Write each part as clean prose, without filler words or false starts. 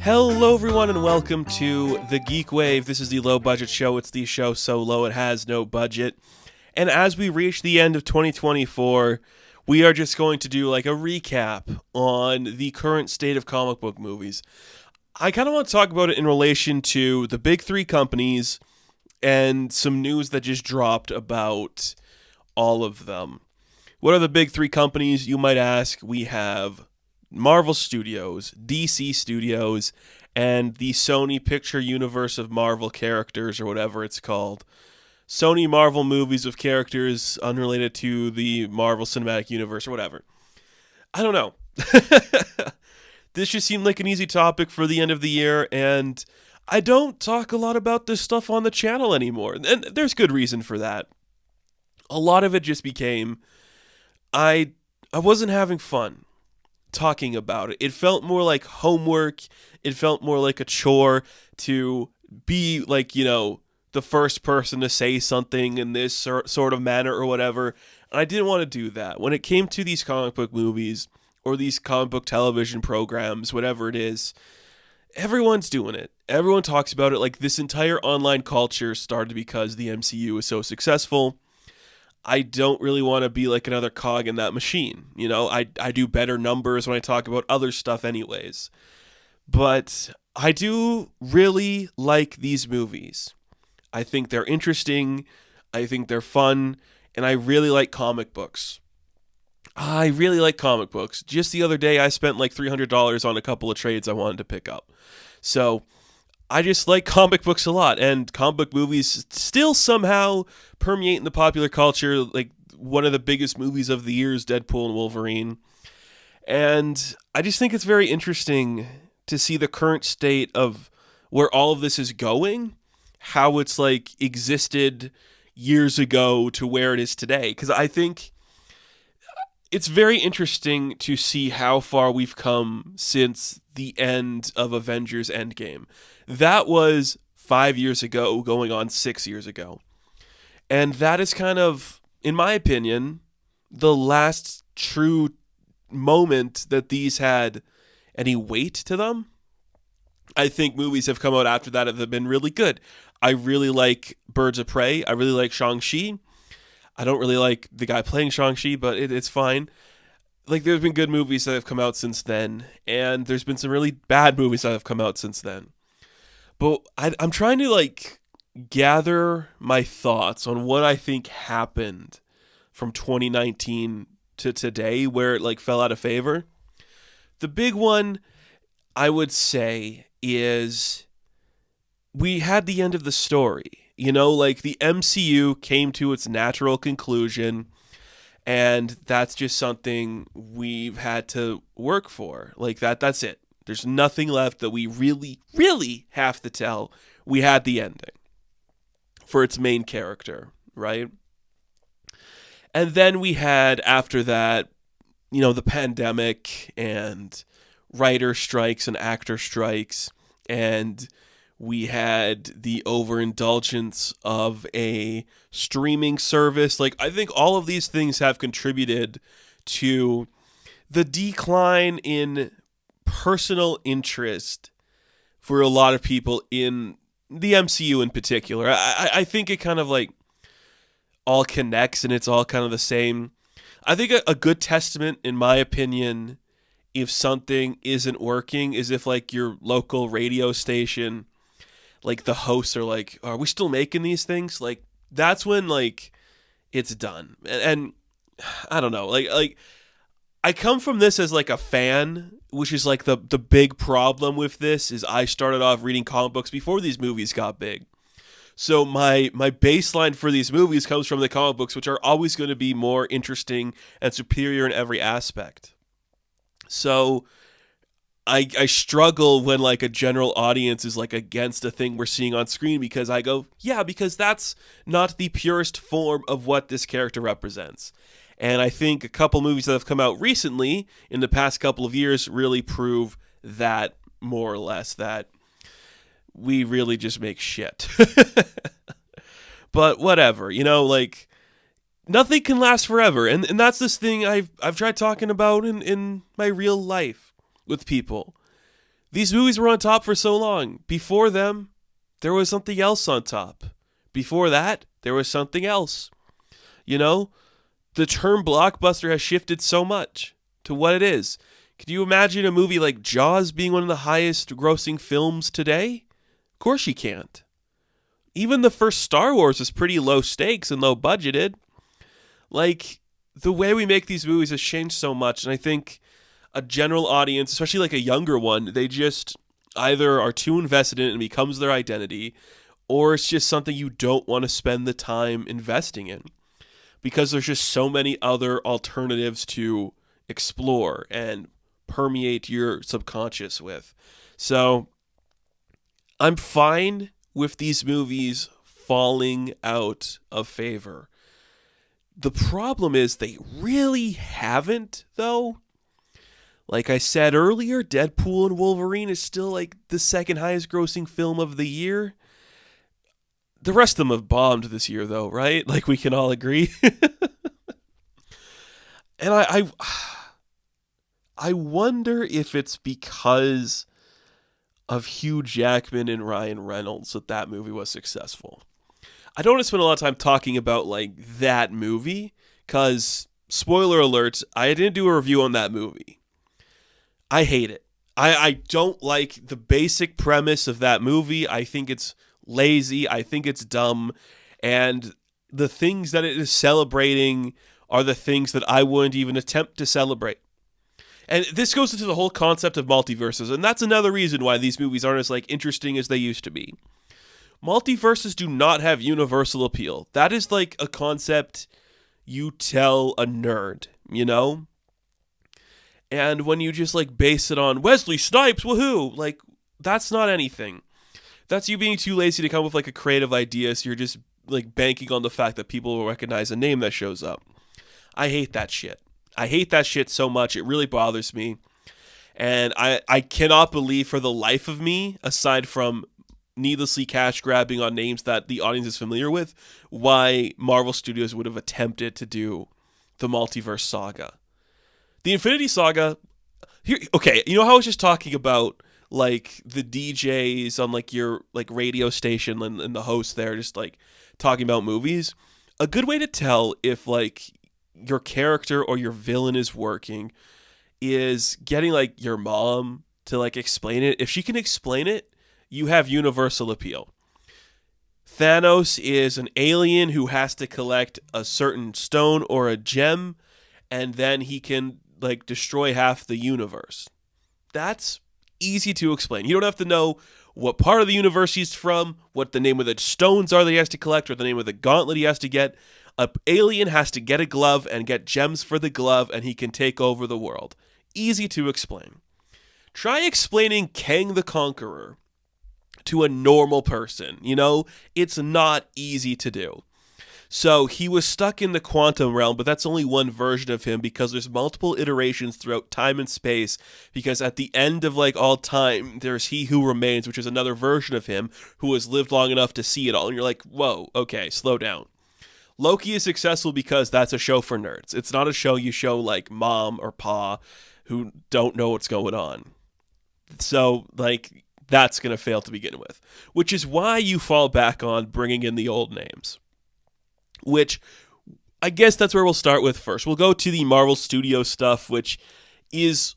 Hello everyone and welcome to the GeekWave. This is the low budget show. It's the show so low it has no budget. And as we reach the end of 2024, we are just going to do like a recap on the current state of comic book movies. I kind of want to talk about it in relation to the big three companies and some news that just dropped about all of them. What are the big three companies, you might ask? We have Marvel Studios, DC Studios, and the Sony Picture Universe of Marvel characters, or whatever it's called. Sony Marvel movies of characters unrelated to the Marvel Cinematic Universe, or whatever. I don't know. This just seemed like an easy topic for the end of the year, and I don't talk a lot about this stuff on the channel anymore. And there's good reason for that. A lot of it just became, I wasn't having fun talking about it. It felt more like homework. It felt more like a chore to be like, the first person to say something in this sort of manner or whatever. And I didn't want to do that. When it came to these comic book movies or these comic book television programs, whatever it is, everyone's doing it. Everyone talks about it. Like, this entire online culture started because the MCU is so successful. I don't really want to be like another cog in that machine. I do better numbers when I talk about other stuff anyways. But I do really like these movies. I think they're interesting. I think they're fun. And I really like comic books. Just the other day, I spent like $300 on a couple of trades I wanted to pick up. So I just like comic books a lot, and comic book movies still somehow permeate in the popular culture. Like, one of the biggest movies of the year is Deadpool and Wolverine. And I just think it's very interesting to see the current state of where all of this is going, how it's like existed years ago to where it is today. Because I think it's very interesting to see how far we've come since the end of Avengers Endgame. That was 5 years ago, going on 6 years ago. And that is kind of, in my opinion, the last true moment that these had any weight to them. I think movies have come out after that that have been really good. I really like Birds of Prey. I really like Shang-Chi. I don't really like the guy playing Shang-Chi, but it's fine. Like, there's been good movies that have come out since then, and there's been some really bad movies that have come out since then. But I'm trying to, gather my thoughts on what I think happened from 2019 to today, where it, fell out of favor. The big one, I would say, is we had the end of the story. The MCU came to its natural conclusion, and that's just something we've had to work for. That's it. There's nothing left that we really, really have to tell. We had the ending for its main character, right? And then we had, after that, the pandemic and writer strikes and actor strikes, and we had the overindulgence of a streaming service. I think all of these things have contributed to the decline in personal interest for a lot of people in the MCU in particular. I think it kind of all connects, and it's all kind of the same. I think a good testament, in my opinion, if something isn't working, is if your local radio station, the hosts are are we still making these things? That's when it's done. And I don't know, I come from this as a fan, which is the big problem with this is I started off reading comic books before these movies got big. So my baseline for these movies comes from the comic books, which are always going to be more interesting and superior in every aspect. So I struggle when a general audience is against a thing we're seeing on screen, because I go, yeah, because that's not the purest form of what this character represents. And I think a couple movies that have come out recently in the past couple of years really prove that, more or less, that we really just make shit. But whatever, nothing can last forever. And that's this thing I've tried talking about in my real life with people. These movies were on top for so long. Before them, there was something else on top. Before that, there was something else. You know, the term blockbuster has shifted so much to what it is. Can you imagine a movie like Jaws being one of the highest grossing films today? Of course you can't. Even the first Star Wars is pretty low stakes and low budgeted. Like, the way we make these movies has changed so much, and I think a general audience, especially like a younger one, they just either are too invested in it and it becomes their identity, or it's just something you don't want to spend the time investing in because there's just so many other alternatives to explore and permeate your subconscious with. So I'm fine with these movies falling out of favor. The problem is they really haven't, though. Like I said earlier, Deadpool and Wolverine is still like the second highest grossing film of the year. The rest of them have bombed this year, though, right? Like we can all agree. And I wonder if it's because of Hugh Jackman and Ryan Reynolds that movie was successful. I don't want to spend a lot of time talking about like that movie because, spoiler alert, I didn't do a review on that movie. I hate it. I don't like the basic premise of that movie. I think it's lazy. I think it's dumb. And the things that it is celebrating are the things that I wouldn't even attempt to celebrate. And this goes into the whole concept of multiverses, and that's another reason why these movies aren't as like interesting as they used to be. Multiverses do not have universal appeal. That is like a concept you tell a nerd, you know? And when you just like base it on Wesley Snipes, woohoo, like that's not anything. That's you being too lazy to come up with like a creative idea, so you're just like banking on the fact that people will recognize a name that shows up. I hate that shit. I hate that shit so much. It really bothers me. And I cannot believe for the life of me, aside from needlessly cash grabbing on names that the audience is familiar with, why Marvel Studios would have attempted to do the multiverse saga. The Infinity Saga, here, okay, you know how I was just talking about like the DJs on like your like radio station and the host there just like talking about movies? A good way to tell if like your character or your villain is working is getting like your mom to like explain it. If she can explain it, you have universal appeal. Thanos is an alien who has to collect a certain stone or a gem, and then he can like destroy half the universe. That's easy to explain. You don't have to know what part of the universe he's from, what the name of the stones are that he has to collect, or the name of the gauntlet he has to get. An alien has to get a glove and get gems for the glove, and he can take over the world. Easy to explain. Try explaining Kang the Conqueror to a normal person. You know, it's not easy to do. So he was stuck in the quantum realm, but that's only one version of him because there's multiple iterations throughout time and space, because at the end of like all time, there's He Who Remains, which is another version of him who has lived long enough to see it all. And you're like, whoa, okay, slow down. Loki is successful because that's a show for nerds. It's not a show you show like mom or pa who don't know what's going on. So like that's going to fail to begin with, which is why you fall back on bringing in the old names. Which I guess that's where we'll start with first. We'll go to the Marvel Studios stuff, which is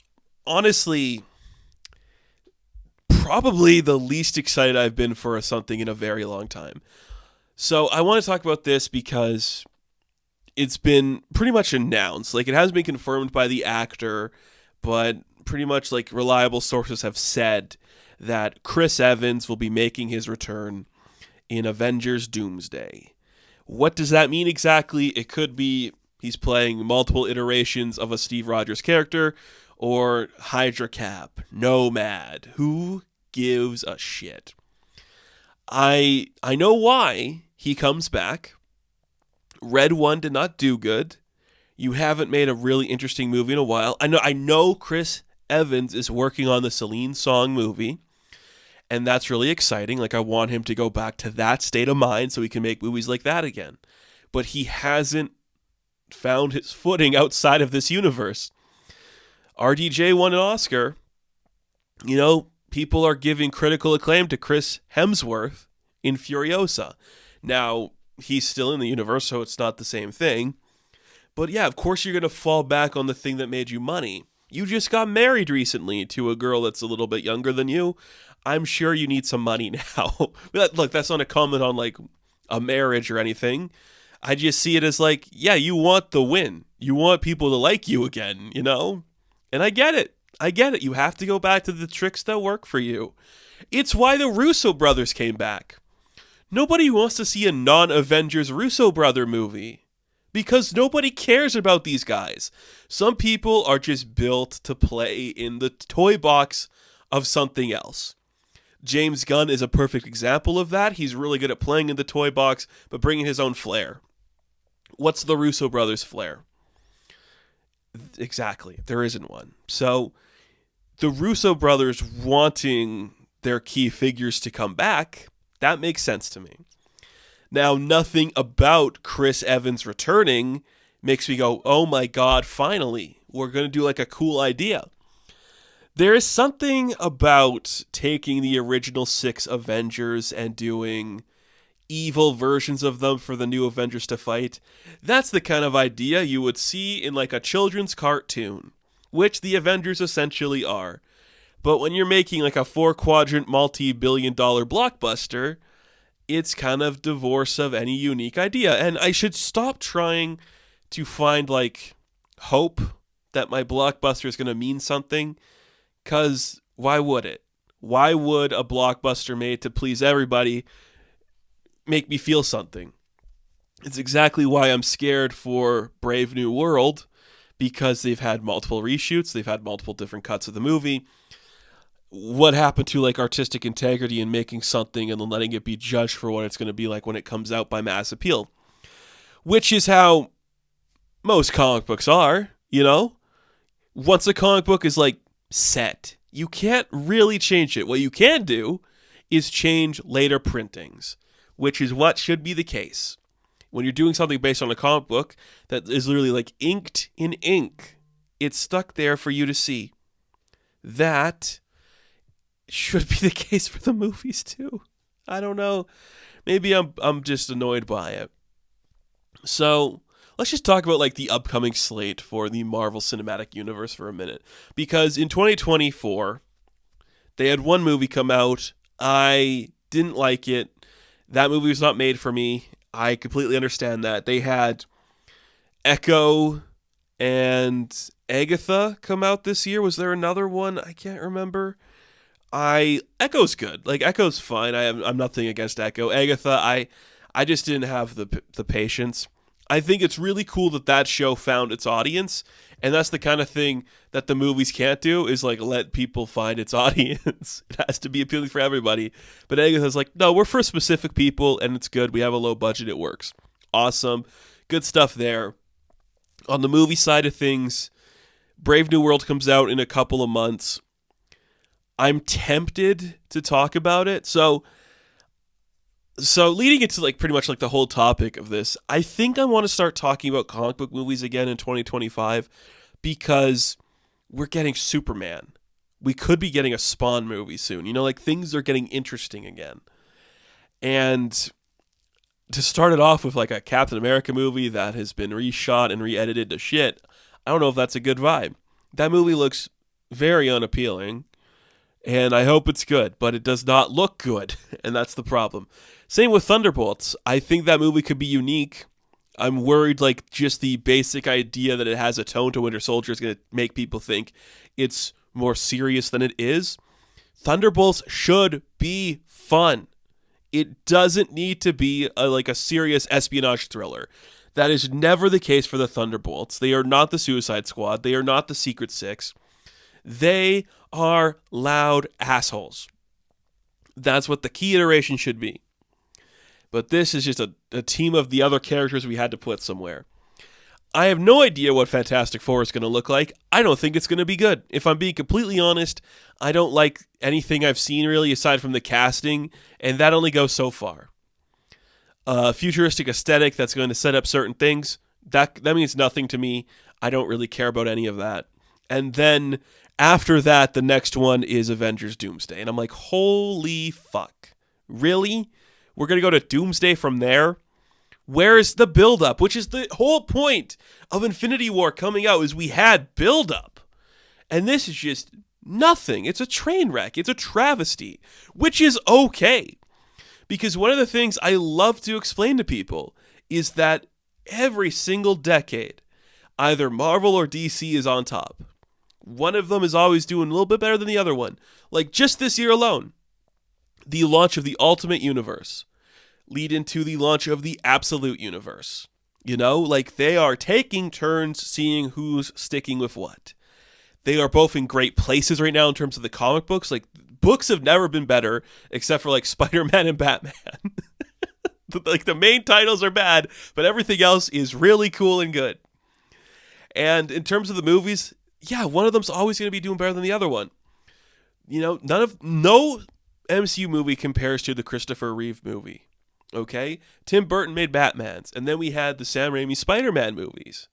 honestly probably the least excited I've been for something in a very long time. So I want to talk about this because it's been pretty much announced. Like, it hasn't been confirmed by the actor, but pretty much like reliable sources have said that Chris Evans will be making his return in Avengers Doomsday. What does that mean exactly? It could be he's playing multiple iterations of a Steve Rogers character, or Hydra Cap, Nomad. Who gives a shit? I know why he comes back. Red One did not do good. You haven't made a really interesting movie in a while. I know Chris Evans is working on the Celine Song movie, and that's really exciting. Like, I want him to go back to that state of mind so he can make movies like that again. But he hasn't found his footing outside of this universe. RDJ won an Oscar. You know, people are giving critical acclaim to Chris Hemsworth in Furiosa. Now, he's still in the universe, so it's not the same thing. But yeah, of course you're going to fall back on the thing that made you money. You just got married recently to a girl that's a little bit younger than you. I'm sure you need some money now. Look, that's not a comment on like a marriage or anything. I just see it as like, yeah, you want the win. You want people to like you again, you know? And I get it. I get it. You have to go back to the tricks that work for you. It's why the Russo brothers came back. Nobody wants to see a non-Avengers Russo brother movie because nobody cares about these guys. Some people are just built to play in the toy box of something else. James Gunn is a perfect example of that. He's really good at playing in the toy box, but bringing his own flair. What's the Russo brothers' flair? Exactly. There isn't one. So the Russo brothers wanting their key figures to come back, that makes sense to me. Now, nothing about Chris Evans returning makes me go, oh my God, finally, we're going to do like a cool idea. There is something about taking the original 6 Avengers and doing evil versions of them for the new Avengers to fight. That's the kind of idea you would see in like a children's cartoon, which the Avengers essentially are. But when you're making like a 4-quadrant multi-billion-dollar blockbuster, it's kind of divorce of any unique idea. And I should stop trying to find like hope that my blockbuster is going to mean something, because why would it? Why would a blockbuster made to please everybody make me feel something? It's exactly why I'm scared for Brave New World, because they've had multiple reshoots, they've had multiple different cuts of the movie. What happened to like artistic integrity in making something and then letting it be judged for what it's going to be like when it comes out by mass appeal? Which is how most comic books are, you know? Once a comic book is like set, you can't really change it. What you can do is change later printings, which is what should be the case. When you're doing something based on a comic book that is literally like inked in ink, it's stuck there for you to see. That should be the case for the movies too. I don't know. Maybe I'm just annoyed by it. So let's just talk about like the upcoming slate for the Marvel Cinematic Universe for a minute. Because in 2024, they had one movie come out. I didn't like it. That movie was not made for me. I completely understand that. They had Echo and Agatha come out this year. Was there another one? I can't remember. Echo's good. Like, Echo's fine. I'm nothing against Echo. Agatha, I just didn't have the patience. I think it's really cool that show found its audience, and that's the kind of thing that the movies can't do, is like let people find its audience. It has to be appealing for everybody. But Agatha's like, no, we're for specific people, and it's good. We have a low budget. It works. Awesome. Good stuff there. On the movie side of things, Brave New World comes out in a couple of months. I'm tempted to talk about it. So leading into like pretty much like the whole topic of this, I think I want to start talking about comic book movies again in 2025 because we're getting Superman. We could be getting a Spawn movie soon. You know, like things are getting interesting again. And to start it off with like a Captain America movie that has been reshot and re-edited to shit, I don't know if that's a good vibe. That movie looks very unappealing. And I hope it's good, but it does not look good, and that's the problem. Same with Thunderbolts. I think that movie could be unique. I'm worried, like, just the basic idea that it has a tone to Winter Soldier is going to make people think it's more serious than it is. Thunderbolts should be fun. It doesn't need to be a serious espionage thriller. That is never the case for the Thunderbolts. They are not the Suicide Squad. They are not the Secret Six. They are loud assholes. That's what the key iteration should be. But this is just a team of the other characters we had to put somewhere. I have no idea what Fantastic Four is going to look like. I don't think it's going to be good. If I'm being completely honest, I don't like anything I've seen really aside from the casting, and that only goes so far. Futuristic aesthetic that's going to set up certain things, that means nothing to me. I don't really care about any of that. And then After that, the next one is Avengers Doomsday. And I'm like, holy fuck. Really? We're going to go to Doomsday from there? Where's the buildup? Which is the whole point of Infinity War coming out, is we had buildup. And this is just nothing. It's a train wreck. It's a travesty, which is okay. Because one of the things I love to explain to people is that every single decade, either Marvel or DC is on top. One of them is always doing a little bit better than the other one. Like just this year alone, the launch of the Ultimate Universe lead into the launch of the Absolute Universe. You know, like they are taking turns seeing who's sticking with what. They are both in great places right now in terms of the comic books. Like books have never been better except for like Spider-Man and Batman. Like the main titles are bad, but everything else is really cool and good. And in terms of the movies, yeah, one of them's always going to be doing better than the other one. You know, no MCU movie compares to the Christopher Reeve movie. Okay? Tim Burton made Batmans, and then we had the Sam Raimi Spider-Man movies.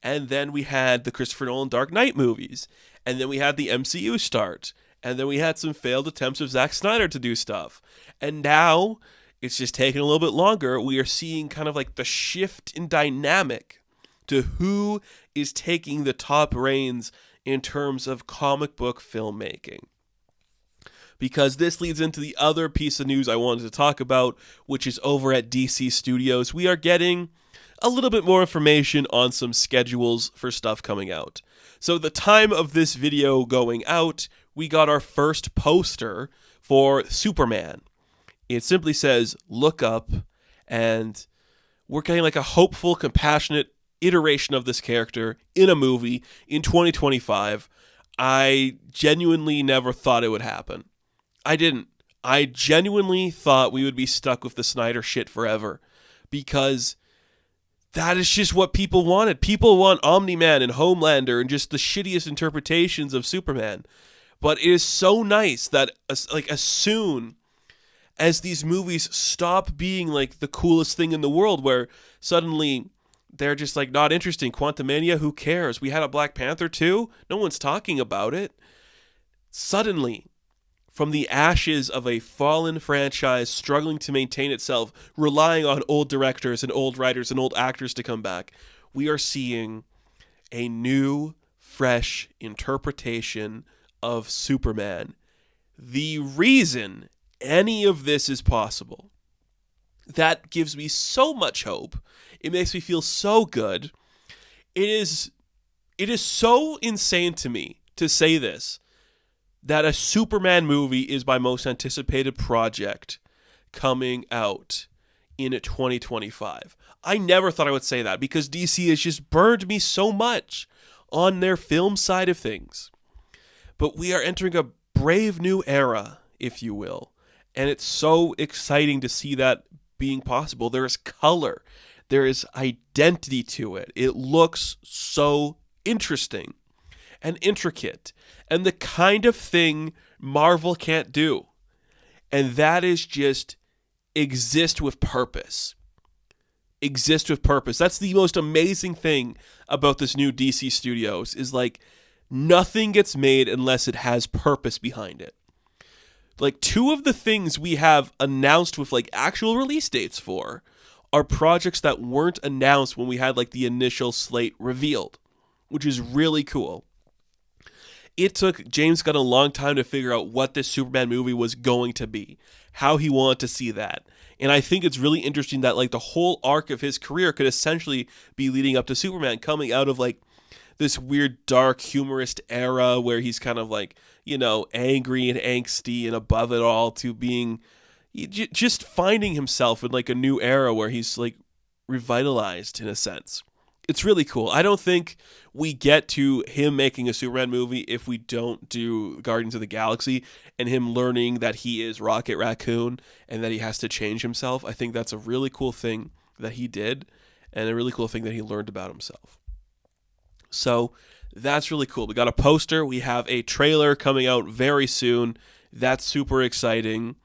And then we had the Christopher Nolan Dark Knight movies. And then we had the MCU start. And then we had some failed attempts of Zack Snyder to do stuff. And now it's just taking a little bit longer. We are seeing kind of like the shift in dynamic to who is taking the top reins in terms of comic book filmmaking. Because this leads into the other piece of news I wanted to talk about, which is over at DC Studios. We are getting a little bit more information on some schedules for stuff coming out. So the time of this video going out, we got our first poster for Superman. It simply says, look up, and we're getting like a hopeful, compassionate iteration of this character in a movie in 2025. I genuinely never thought it would happen. I didn't. I genuinely thought we would be stuck with the Snyder shit forever, because that is just what people wanted. People want Omni-Man and Homelander and just the shittiest interpretations of Superman. But it is so nice that as soon as these movies stop being like the coolest thing in the world, where suddenly they're just like not interesting. Quantumania, who cares? We had a Black Panther too. No one's talking about it. Suddenly, from the ashes of a fallen franchise struggling to maintain itself, relying on old directors and old writers and old actors to come back, we are seeing a new, fresh interpretation of Superman. The reason any of this is possible, that gives me so much hope. It makes me feel so good. It is so insane to me to say this, that a Superman movie is my most anticipated project coming out in 2025. I never thought I would say that, because DC has just burned me so much on their film side of things. But we are entering a brave new era, if you will. And it's so exciting to see that being possible. There is color. There is identity to it. It looks so interesting and intricate, and the kind of thing Marvel can't do. And that is just exist with purpose. Exist with purpose. That's the most amazing thing about this new DC Studios, is like nothing gets made unless it has purpose behind it. Like two of the things we have announced with like actual release dates for are projects that weren't announced when we had like the initial slate revealed, which is really cool. It took James Gunn a long time to figure out what this Superman movie was going to be, how he wanted to see that. And I think it's really interesting that like the whole arc of his career could essentially be leading up to Superman, coming out of like this weird dark humorist era where he's kind of like, you know, angry and angsty and above it all, to being just finding himself in like a new era where he's like revitalized in a sense. It's really cool. I don't think we get to him making a Superman movie if we don't do Guardians of the Galaxy and him learning that he is Rocket Raccoon and that he has to change himself. I think that's a really cool thing that he did, and a really cool thing that he learned about himself. So that's really cool. We got a poster. We have a trailer coming out very soon. That's super exciting.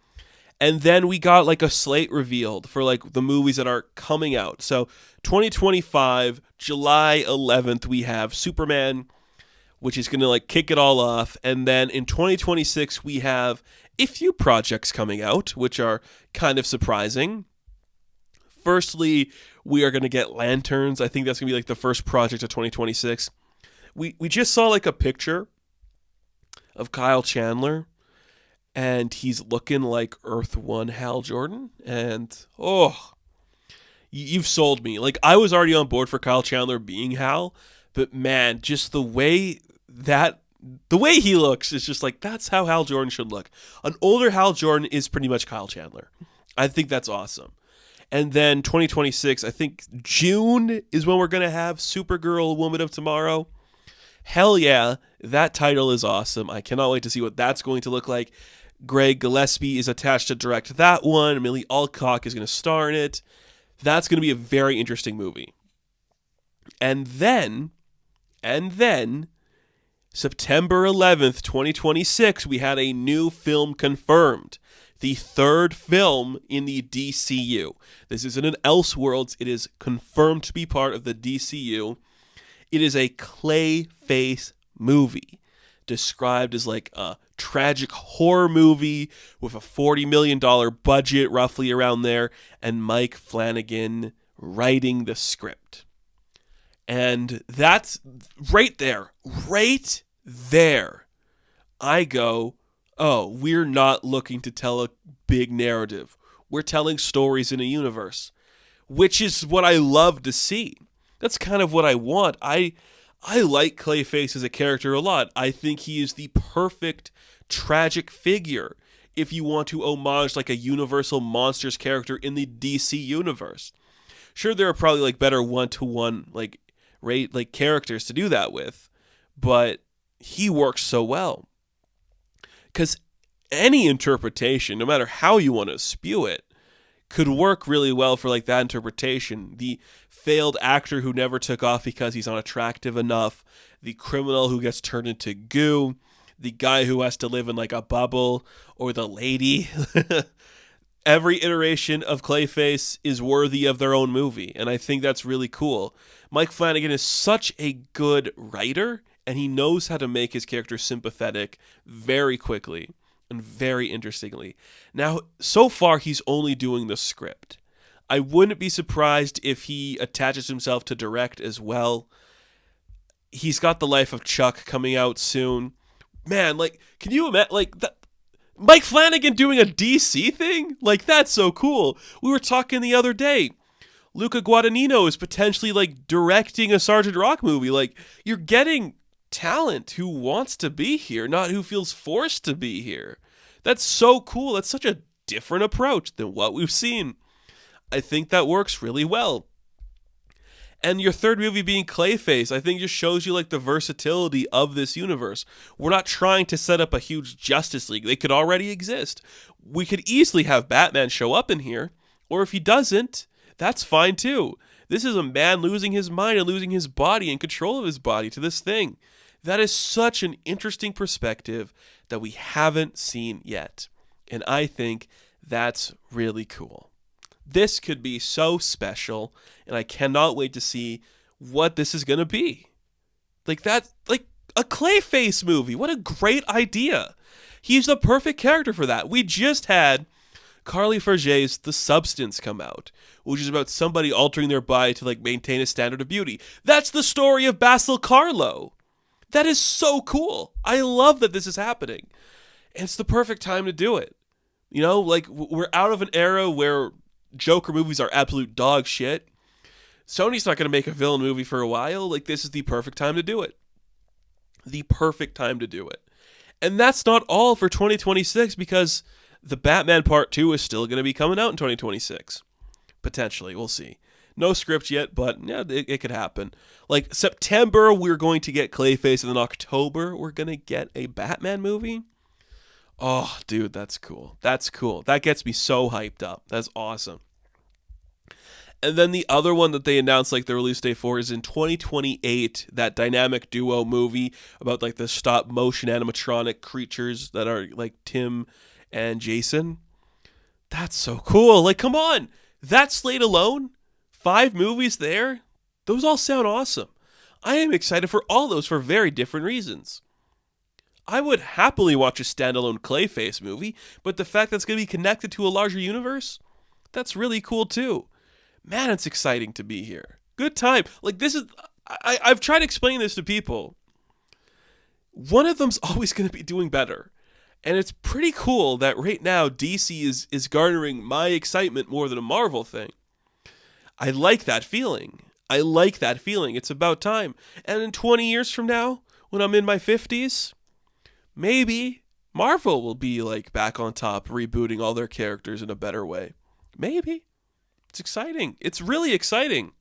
And then we got like a slate revealed for like the movies that are coming out. So 2025, July 11th, we have Superman. which is going to like kick it all off. And then in 2026, we have a few projects coming out, which are kind of surprising. Firstly, we are going to get lanterns. I think that's going to be like the first project of 2026. We just saw like a picture of Kyle Chandler, and he's looking like Earth 1 Hal Jordan. And, you've sold me. Like, I was already on board for Kyle Chandler being Hal, but man, just the way he looks is just like, that's how Hal Jordan should look. An older Hal Jordan is pretty much Kyle Chandler. I think that's awesome. And then 2026, I think June is when we're going to have Supergirl, Woman of Tomorrow. Hell yeah, that title is awesome. I cannot wait to see what that's going to look like. Greg Gillespie is attached to direct that one. Millie Alcock is going to star in it. That's going to be a very interesting movie. And then, September 11th, 2026, we had a new film confirmed. The third film in the DCU. This isn't an Elseworlds. It is confirmed to be part of the DCU. It is a Clayface movie, described as like a tragic horror movie with a $40 million budget, roughly around there, and Mike Flanagan writing the script. And that's right there. I go, oh, we're not looking to tell a big narrative. We're telling stories in a universe, which is what I love to see. That's kind of what I want. I like Clayface as a character a lot. I think he is the perfect tragic figure if you want to homage like a Universal Monsters character in the DC universe. Sure, there are probably like better one-to-one like characters to do that with, but he works so well. Because any interpretation, no matter how you want to spew it, could work really well for like that interpretation. The failed actor who never took off because he's not attractive enough, the criminal who gets turned into goo, the guy who has to live in like a bubble, or the lady. Every iteration of Clayface is worthy of their own movie, and I think that's really cool. Mike Flanagan is such a good writer, and he knows how to make his character sympathetic very quickly and very interestingly. Now, so far, he's only doing the script. I wouldn't be surprised if he attaches himself to direct as well. He's got The Life of Chuck coming out soon. Man, like, can you imagine, like, that? Mike Flanagan doing a DC thing? Like, that's so cool. We were talking the other day. Luca Guadagnino is potentially, like, directing a Sergeant Rock movie. Like, you're getting talent who wants to be here, not who feels forced to be here. That's so cool. That's such a different approach than what we've seen. I think that works really well. And your third movie being Clayface, I think just shows you like the versatility of this universe. We're not trying to set up a huge Justice League. They could already exist. We could easily have Batman show up in here, or if he doesn't, that's fine too. This is a man losing his mind and losing his body and control of his body to this thing. That is such an interesting perspective that we haven't seen yet. And I think that's really cool. This could be so special, and I cannot wait to see what this is going to be. Like that, like a Clayface movie. What a great idea. He's the perfect character for that. We just had Carly Ferget's The Substance come out, which is about somebody altering their body to like maintain a standard of beauty. That's the story of Basil Karlo. That is so cool. I love that this is happening. And it's the perfect time to do it. You know, like we're out of an era where Joker movies are absolute dog shit. Sony's not going to make a villain movie for a while. Like, this is the perfect time to do it. The perfect time to do it. And that's not all for 2026, because the Batman Part 2 is still going to be coming out in 2026. Potentially. We'll see. No script yet, but yeah, it could happen. Like, September, we're going to get Clayface, and then October, we're going to get a Batman movie. Oh, dude, that's cool. That's cool. That gets me so hyped up. That's awesome. And then the other one that they announced like the release date for is in 2028, that dynamic duo movie about like the stop motion animatronic creatures that are like Tim and Jason. That's so cool. Like, come on. That slate alone, 5 movies there. Those all sound awesome. I am excited for all those for very different reasons. I would happily watch a standalone Clayface movie, but the fact that it's going to be connected to a larger universe, that's really cool too. Man, it's exciting to be here. Good time. Like, this is... I've tried explaining this to people. One of them's always going to be doing better. And it's pretty cool that right now DC is garnering my excitement more than a Marvel thing. I like that feeling. It's about time. And in 20 years from now, when I'm in my 50s, maybe Marvel will be like back on top, rebooting all their characters in a better way. Maybe. It's exciting. It's really exciting.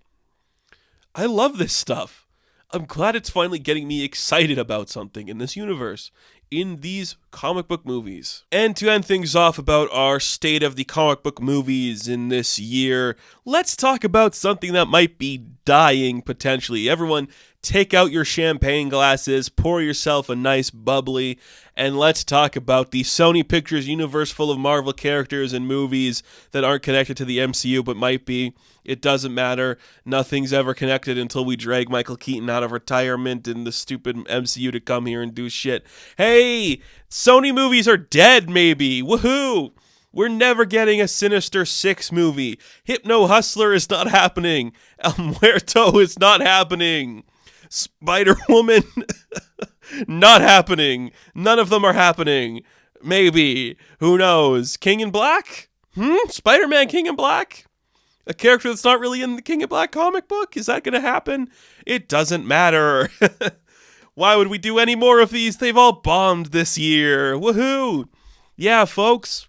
I love this stuff. I'm glad it's finally getting me excited about something in this universe, in these comic book movies. And to end things off about our state of the comic book movies in this year, let's talk about something that might be dying potentially. Everyone, take out your champagne glasses, pour yourself a nice bubbly, and let's talk about the Sony Pictures universe full of Marvel characters and movies that aren't connected to the MCU but might be. It doesn't matter. Nothing's ever connected until we drag Michael Keaton out of retirement and the stupid MCU to come here and do shit. Hey, Sony movies are dead, maybe. Woohoo! We're never getting a Sinister Six movie. Hypno Hustler is not happening. El Muerto is not happening. Spider-Woman, not happening. None of them are happening. Maybe. Who knows? King in Black? Spider-Man King in Black? A character that's not really in the King in Black comic book? Is that going to happen? It doesn't matter. Why would we do any more of these? They've all bombed this year. Woohoo! Yeah, folks.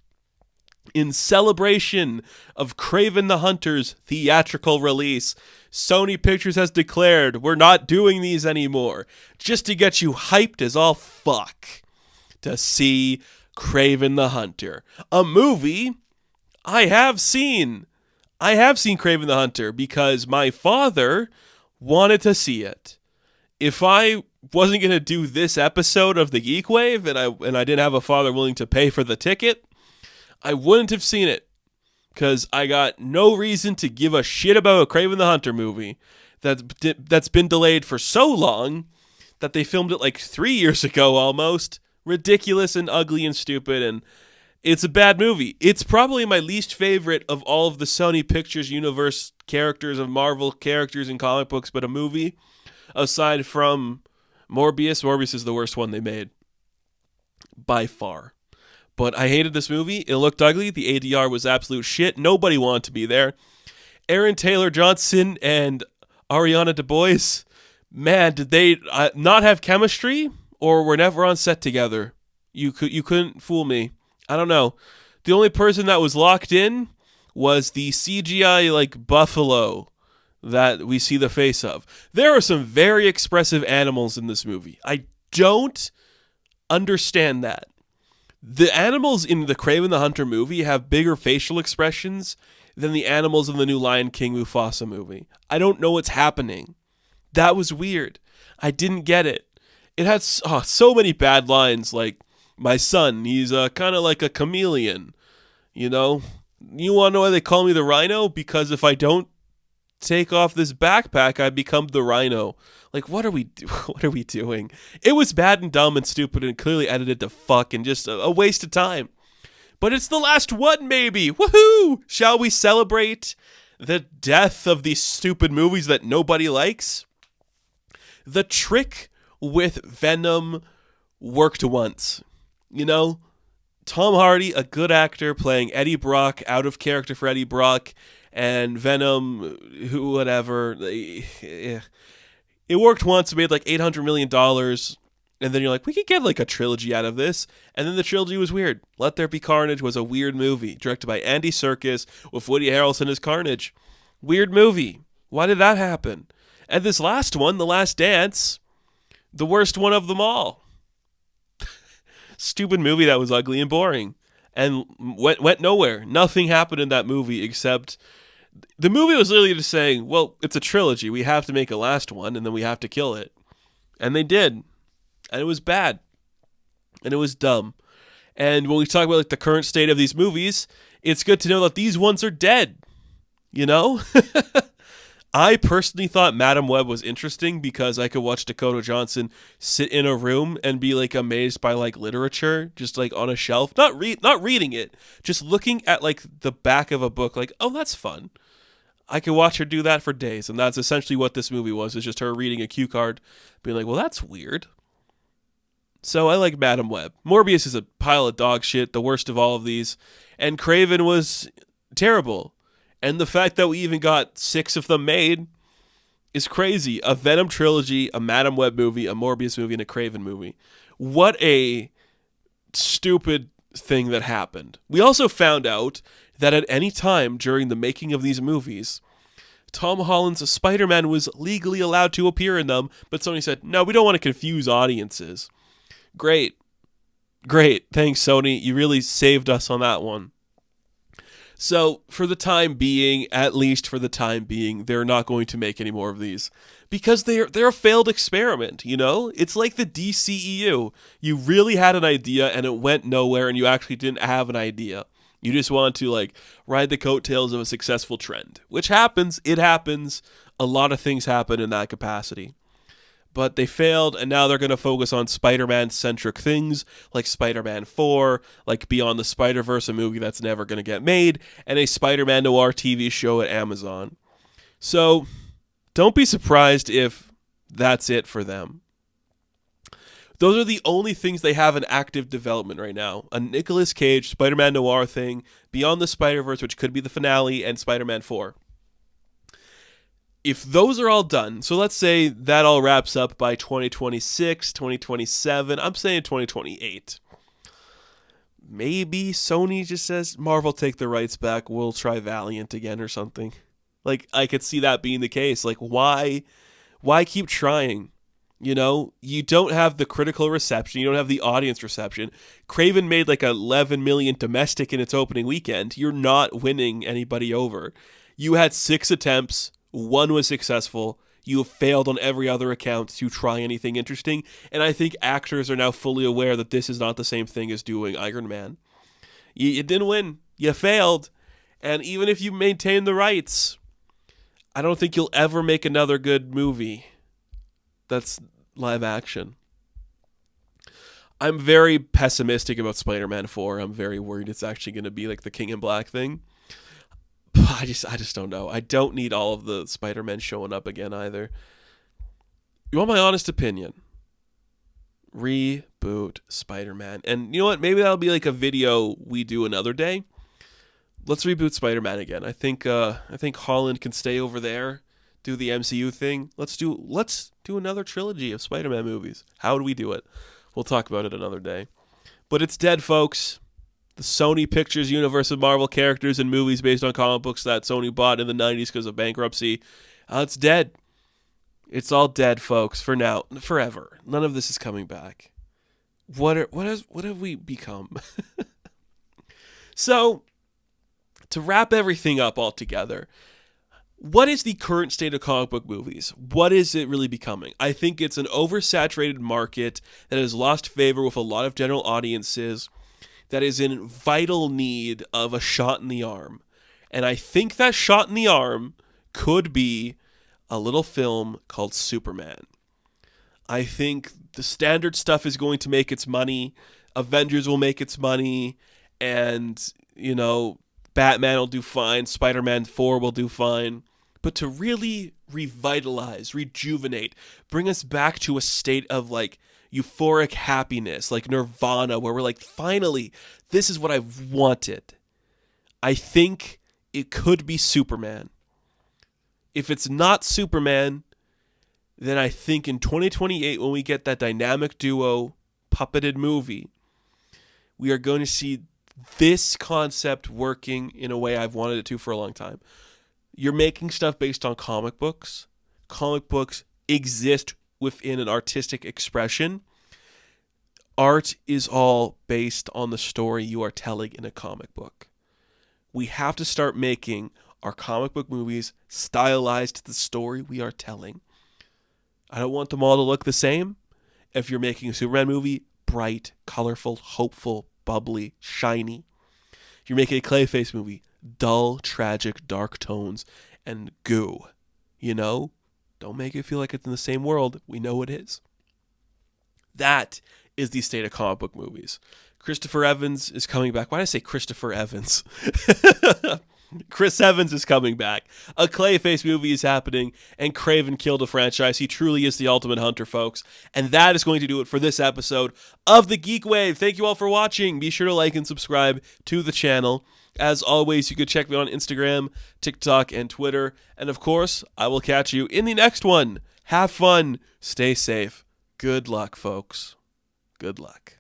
In celebration of Kraven the Hunter's theatrical release, Sony Pictures has declared we're not doing these anymore, just to get you hyped as all fuck to see Kraven the Hunter, a movie I have seen. I have seen Kraven the Hunter because my father wanted to see it. If I wasn't going to do this episode of the GeekWave and I didn't have a father willing to pay for the ticket, I wouldn't have seen it because I got no reason to give a shit about a Kraven the Hunter movie that's been delayed for so long that they filmed it like 3 years ago almost. Ridiculous and ugly and stupid, and it's a bad movie. It's probably my least favorite of all of the Sony Pictures universe characters of Marvel characters in comic books, but a movie, aside from Morbius. Morbius is the worst one they made, by far. But I hated this movie. It looked ugly. The ADR was absolute shit. Nobody wanted to be there. Aaron Taylor Johnson and Ariana DeBois, man, did they not have chemistry or were never on set together? You couldn't fool me. I don't know. The only person that was locked in was the CGI like buffalo that we see the face of. There are some very expressive animals in this movie. I don't understand that. The animals in the Kraven the Hunter movie have bigger facial expressions than the animals in the new Lion King Mufasa movie. I don't know what's happening. That was weird. I didn't get it. It had so many bad lines like, my son, he's kind of like a chameleon, you know? You want to know why they call me the Rhino? Because if I don't take off this backpack, I become the Rhino. Like, what are we doing? It was bad and dumb and stupid and clearly edited to fuck and just a waste of time. But it's the last one, maybe. Woohoo! Shall we celebrate the death of these stupid movies that nobody likes? The trick with Venom worked once. You know, Tom Hardy, a good actor, playing Eddie Brock, out of character for Eddie Brock, and Venom, whatever. It worked once, it made like $800 million, and then you're like, we could get like a trilogy out of this, and then the trilogy was weird. Let There Be Carnage was a weird movie, directed by Andy Serkis, with Woody Harrelson as Carnage. Weird movie. Why did that happen? And this last one, The Last Dance, the worst one of them all. Stupid movie that was ugly and boring and went nowhere. Nothing happened in that movie except the movie was literally just saying, well, it's a trilogy. We have to make a last one and then we have to kill it. And they did. And it was bad. And it was dumb. And when we talk about like the current state of these movies, it's good to know that these ones are dead. You know? I personally thought Madam Web was interesting because I could watch Dakota Johnson sit in a room and be like amazed by like literature, just like on a shelf, not reading it, just looking at like the back of a book, like, oh, that's fun. I could watch her do that for days, and that's essentially what this movie was. It's just her reading a cue card, being like, well, that's weird. So I like Madam Web. Morbius is a pile of dog shit, the worst of all of these, and Kraven was terrible. And the fact that we even got 6 of them made is crazy. A Venom trilogy, a Madam Web movie, a Morbius movie, and a Kraven movie. What a stupid thing that happened. We also found out that at any time during the making of these movies, Tom Holland's Spider-Man was legally allowed to appear in them, but Sony said, no, we don't want to confuse audiences. Great. Thanks, Sony. You really saved us on that one. So, for the time being, at least for the time being, they're not going to make any more of these. Because they're a failed experiment, you know? It's like the DCEU. You really had an idea and it went nowhere and you actually didn't have an idea. You just want to, like, ride the coattails of a successful trend. Which happens. It happens. A lot of things happen in that capacity. But they failed, and now they're going to focus on Spider-Man-centric things, like Spider-Man 4, like Beyond the Spider-Verse, a movie that's never going to get made, and a Spider-Man Noir TV show at Amazon. So, don't be surprised if that's it for them. Those are the only things they have in active development right now. A Nicolas Cage Spider-Man Noir thing, Beyond the Spider-Verse, which could be the finale, and Spider-Man 4. If those are all done, so let's say that all wraps up by 2026, 2027, I'm saying 2028. Maybe Sony just says, Marvel, take the rights back, we'll try Valiant again or something. Like, I could see that being the case. Like, why keep trying? You know, you don't have the critical reception, you don't have the audience reception. Kraven made like 11 million domestic in its opening weekend. You're not winning anybody over. You had 6 attempts. 1 was successful. You have failed on every other account to try anything interesting. And I think actors are now fully aware that this is not the same thing as doing Iron Man. You didn't win. You failed. And even if you maintain the rights, I don't think you'll ever make another good movie that's live action. I'm very pessimistic about Spider-Man 4. I'm very worried it's actually going to be like the King in Black thing. I just don't know. I don't need all of the Spider-Men showing up again either. You want my honest opinion? Reboot Spider-Man. And you know what? Maybe that'll be like a video we do another day. Let's reboot Spider-Man again. I think Holland can stay over there, do the MCU thing. Let's do another trilogy of Spider-Man movies. How do we do it? We'll talk about it another day. But it's dead, folks. The Sony Pictures universe of Marvel characters and movies based on comic books that Sony bought in the 90s because of bankruptcy. It's dead. It's all dead, folks, for now. Forever. None of this is coming back. What have we become? So, to wrap everything up all together, what is the current state of comic book movies? What is it really becoming? I think it's an oversaturated market that has lost favor with a lot of general audiences, that is in vital need of a shot in the arm. And I think that shot in the arm could be a little film called Superman. I think the standard stuff is going to make its money. Avengers will make its money. And, you know, Batman will do fine. Spider-Man 4 will do fine. But to really revitalize, rejuvenate, bring us back to a state of like euphoric happiness, like Nirvana, where we're like, finally, this is what I've wanted. I think it could be Superman. If it's not Superman, then I think in 2028, when we get that dynamic duo puppeted movie, we are going to see this concept working in a way I've wanted it to for a long time. You're making stuff based on comic books. Comic books exist within an artistic expression. Art is all based on the story you are telling in a comic book. We have to start making our comic book movies stylized to the story we are telling. I don't want them all to look the same. If you're making a Superman movie, bright, colorful, hopeful, bubbly, shiny. If you're making a Clayface movie, dull, tragic, dark tones, and goo. Don't make it feel like it's in the same world. We know it is. That is the state of comic book movies. Christopher Evans is coming back. Why did I say Christopher Evans? Chris Evans is coming back. A Clayface movie is happening, and Kraven killed a franchise. He truly is the ultimate hunter, folks. And that is going to do it for this episode of the GeekWave. Thank you all for watching. Be sure to like and subscribe to the channel. As always, you can check me on Instagram, TikTok, and Twitter. And of course, I will catch you in the next one. Have fun. Stay safe. Good luck, folks. Good luck.